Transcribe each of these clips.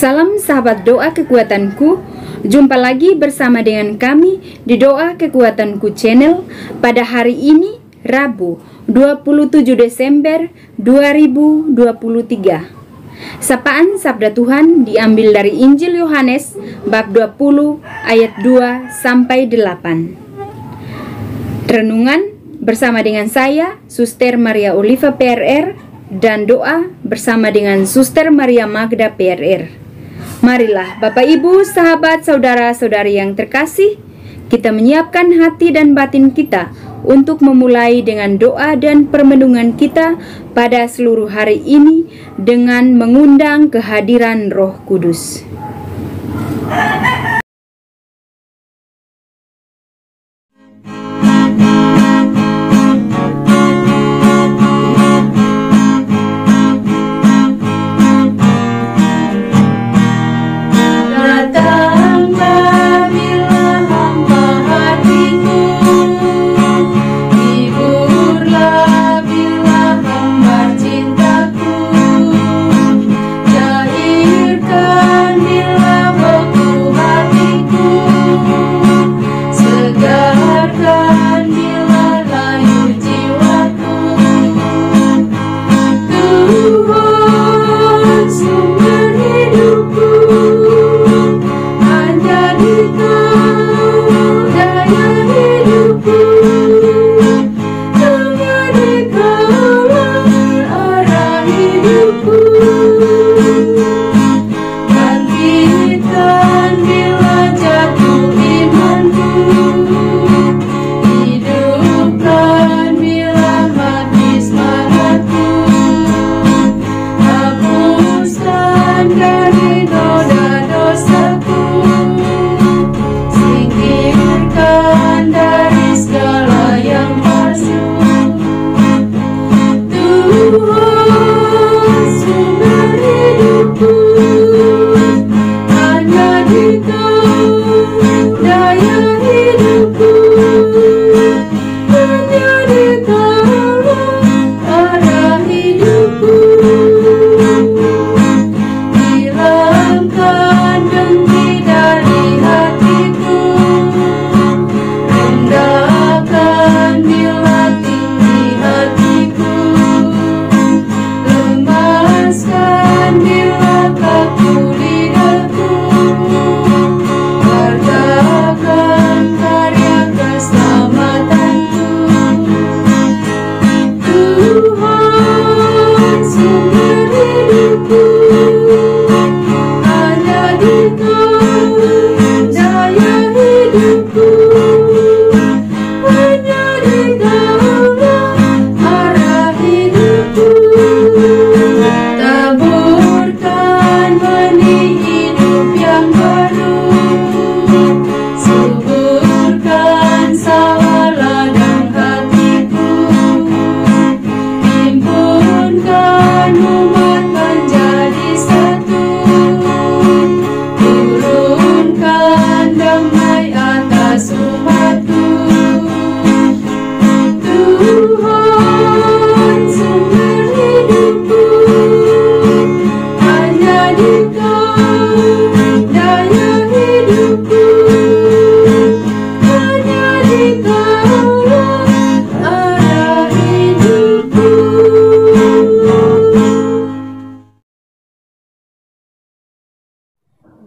Salam sahabat doa kekuatanku, jumpa lagi bersama dengan kami di Doa Kekuatanku Channel pada hari ini, Rabu 27 Desember 2023. Sapaan Sabda Tuhan diambil dari Injil Yohanes bab 20 ayat 2 sampai 8. Renungan bersama dengan saya, Suster Maria Oliva PRR, dan doa bersama dengan Suster Maria Magda PRR. Marilah Bapak Ibu, sahabat, saudara-saudari yang terkasih, kita menyiapkan hati dan batin kita untuk memulai dengan doa dan permenungan kita pada seluruh hari ini dengan mengundang kehadiran Roh Kudus.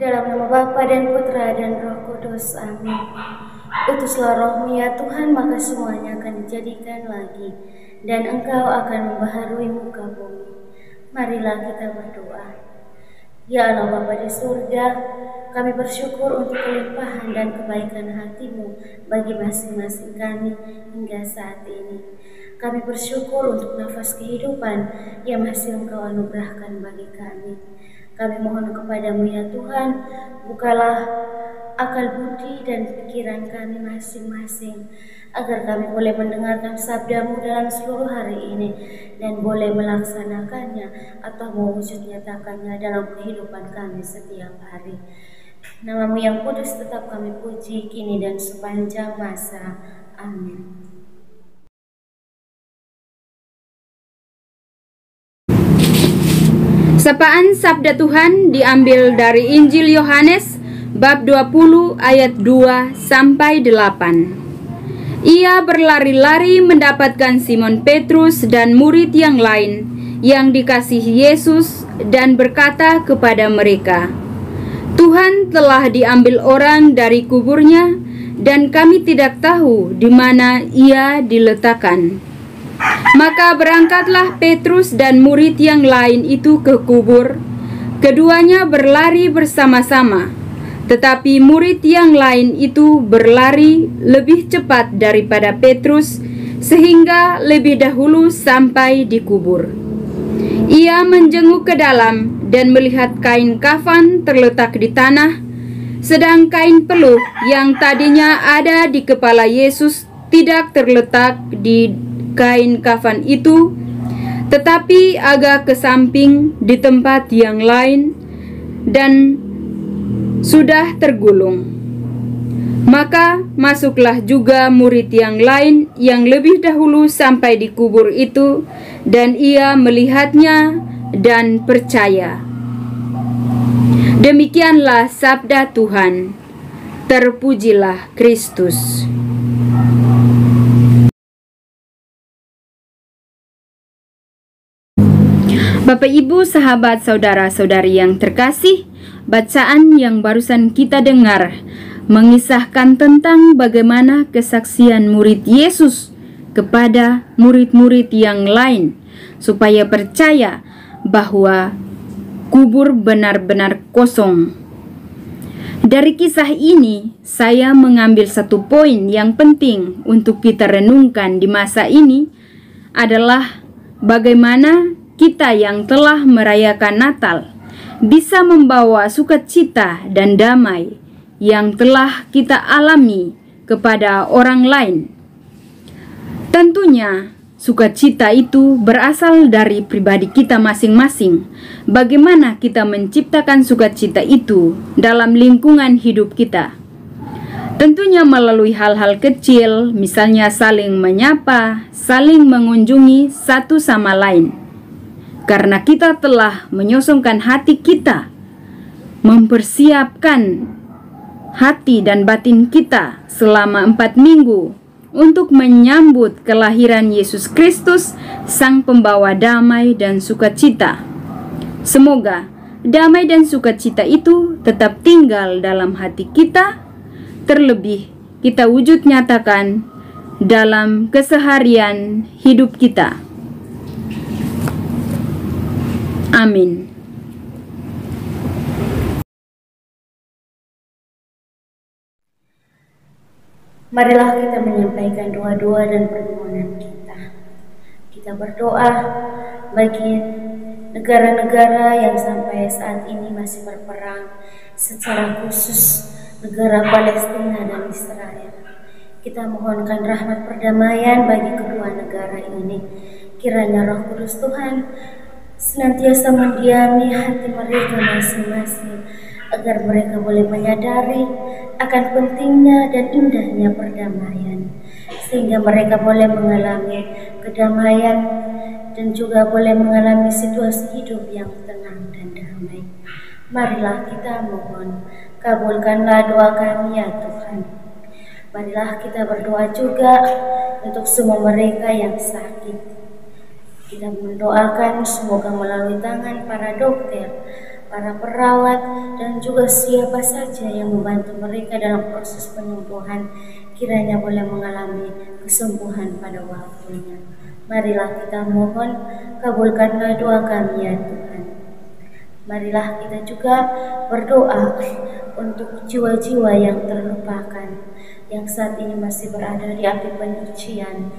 Dalam nama Bapa dan Putra dan Roh Kudus, amin. Utuslah Roh-Mu ya Tuhan, maka semuanya akan dijadikan lagi, dan Engkau akan membaharui muka bumi. Marilah kita berdoa. Ya Allah Bapa di surga, kami bersyukur untuk kelimpahan dan kebaikan hati-Mu bagi masing-masing kami hingga saat ini. Kami bersyukur untuk nafas kehidupan yang masih Engkau anugerahkan bagi kami. Kami mohon kepadamu ya Tuhan, bukalah akal budi dan pikiran kami masing-masing, agar kami boleh mendengarkan sabda-Mu dalam seluruh hari ini, dan boleh melaksanakannya atau mewujud nyatakannya dalam kehidupan kami setiap hari. Nama-Mu yang kudus tetap kami puji, kini dan sepanjang masa. Amin. Sapaan Sabda Tuhan diambil dari Injil Yohanes bab 20 ayat 2 sampai 8. Ia berlari-lari mendapatkan Simon Petrus dan murid yang lain yang dikasihi Yesus dan berkata kepada mereka, "Tuhan telah diambil orang dari kuburnya dan kami tidak tahu di mana ia diletakkan." Maka berangkatlah Petrus dan murid yang lain itu ke kubur. Keduanya berlari bersama-sama, tetapi murid yang lain itu berlari lebih cepat daripada Petrus, sehingga lebih dahulu sampai di kubur. Ia menjenguk ke dalam dan melihat kain kafan terletak di tanah, sedang kain peluh yang tadinya ada di kepala Yesus tidak terletak di kain kafan itu, tetapi agak ke samping di tempat yang lain dan sudah tergulung. Maka masuklah juga murid yang lain yang lebih dahulu sampai di kubur itu, dan ia melihatnya dan percaya. Demikianlah sabda Tuhan. Terpujilah Kristus. Bapak, Ibu, sahabat, saudara-saudari yang terkasih, bacaan yang barusan kita dengar mengisahkan tentang bagaimana kesaksian murid Yesus kepada murid-murid yang lain supaya percaya bahwa kubur benar-benar kosong. Dari kisah ini, saya mengambil satu poin yang penting untuk kita renungkan di masa ini adalah bagaimana kita yang telah merayakan Natal bisa membawa sukacita dan damai yang telah kita alami kepada orang lain. Tentunya sukacita itu berasal dari pribadi kita masing-masing. Bagaimana kita menciptakan sukacita itu dalam lingkungan hidup kita? Tentunya melalui hal-hal kecil, misalnya saling menyapa, saling mengunjungi satu sama lain. Karena kita telah menyosongkan hati kita, mempersiapkan hati dan batin kita selama 4 minggu untuk menyambut kelahiran Yesus Kristus, Sang Pembawa damai dan sukacita. Semoga damai dan sukacita itu tetap tinggal dalam hati kita, terlebih kita wujud nyatakan dalam keseharian hidup kita. Amin. Marilah kita menyampaikan doa-doa dan permohonan kita. Kita berdoa bagi negara-negara yang sampai saat ini masih berperang, secara khusus negara Palestina dan Israel. Kita mohonkan rahmat perdamaian bagi kedua negara ini. Kiranya Roh Kudus Tuhan senantiasa mendiami hati mereka masing-masing, agar mereka boleh menyadari akan pentingnya dan indahnya perdamaian, sehingga mereka boleh mengalami kedamaian dan juga boleh mengalami situasi hidup yang tenang dan damai. Marilah kita mohon, kabulkanlah doa kami ya Tuhan. Marilah kita berdoa juga untuk semua mereka yang sakit. Kita mendoakan semoga melalui tangan para dokter, para perawat, dan juga siapa saja yang membantu mereka dalam proses penyembuhan, kiranya boleh mengalami kesembuhan pada waktunya. Marilah kita mohon, kabulkanlah doa kami ya Tuhan. Marilah kita juga berdoa untuk jiwa-jiwa yang terlupakan, yang saat ini masih berada di api penyucian,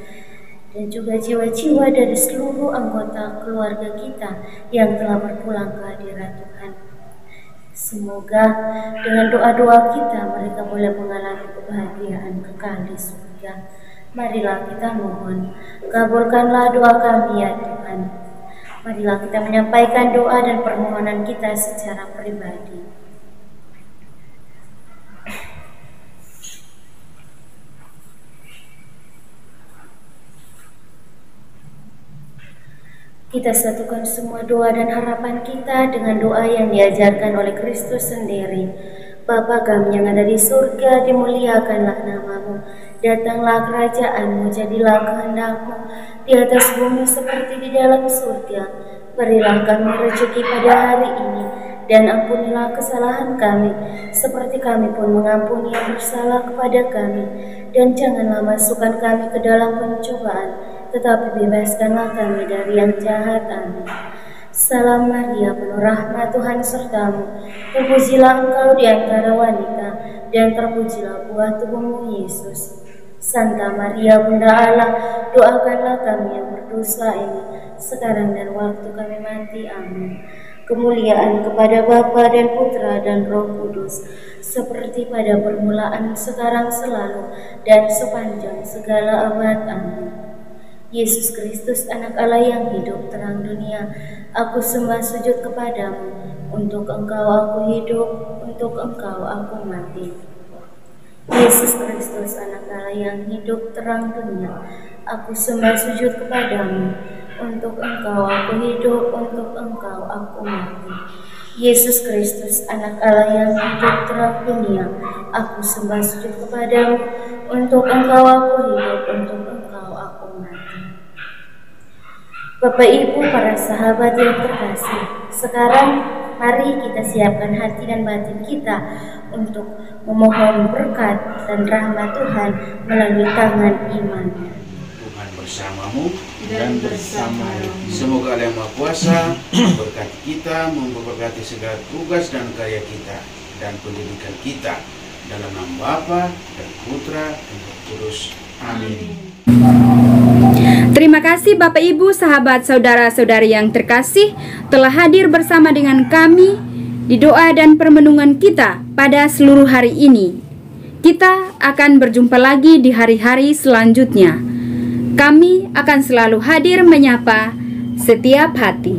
dan juga jiwa-jiwa dari seluruh anggota keluarga kita yang telah berpulang ke hadirat Tuhan. Semoga dengan doa-doa kita mereka boleh mengalami kebahagiaan kekal di surga. Marilah kita mohon, kabulkanlah doa kami ya Tuhan. Marilah kita menyampaikan doa dan permohonan kita secara pribadi. Kita satukan semua doa dan harapan kita dengan doa yang diajarkan oleh Kristus sendiri. Bapa kami yang ada di surga, dimuliakanlah namamu. Datanglah kerajaanmu, jadilah kehendak-Mu di atas bumi seperti di dalam surga. Berilah kami rezeki pada hari ini, dan ampunilah kesalahan kami, seperti kami pun mengampuni yang bersalah kepada kami. Dan janganlah masukkan kami ke dalam pencobaan, tetapi bebaskanlah kami dari yang jahat. Amin. Salam Maria, penuh rahmat, Tuhan sertamu. Terpujilah engkau di antara wanita, dan terpujilah buah tubuhmu, Yesus. Santa Maria, Bunda Allah, doakanlah kami yang berdosa ini, sekarang dan waktu kami mati. Amin. Kemuliaan kepada Bapa dan Putra dan Roh Kudus, seperti pada permulaan, sekarang, selalu, dan sepanjang segala abad. Amin. Yesus Kristus, anak Allah yang hidup, terang dunia, aku sembah sujud kepadamu. Untuk engkau aku hidup, untuk engkau aku mati. Yesus Kristus, anak Allah yang hidup, terang dunia, aku sembah sujud kepadamu. Untuk engkau aku hidup, untuk engkau aku mati. Yesus Kristus, anak Allah yang hidup, terang dunia, aku sembah sujud kepadamu. Untuk engkau aku hidup, untuk engkau aku mati. Bapak Ibu, para sahabat yang terkasih, sekarang mari kita siapkan hati dan batin kita untuk memohon berkat dan rahmat Tuhan melalui tangan iman. Tuhan bersamamu dan bersama. Semoga Allah yang Maha Kuasa memberkati kita, memberkati segala tugas dan karya kita dan pendidikan kita, dalam nama Bapa dan Putra dan Roh Kudus. Amin. Terima kasih Bapak Ibu, sahabat saudara-saudari yang terkasih, telah hadir bersama dengan kami di doa dan permenungan kita pada seluruh hari ini. Kita akan berjumpa lagi di hari-hari selanjutnya. Kami akan selalu hadir menyapa setiap hati.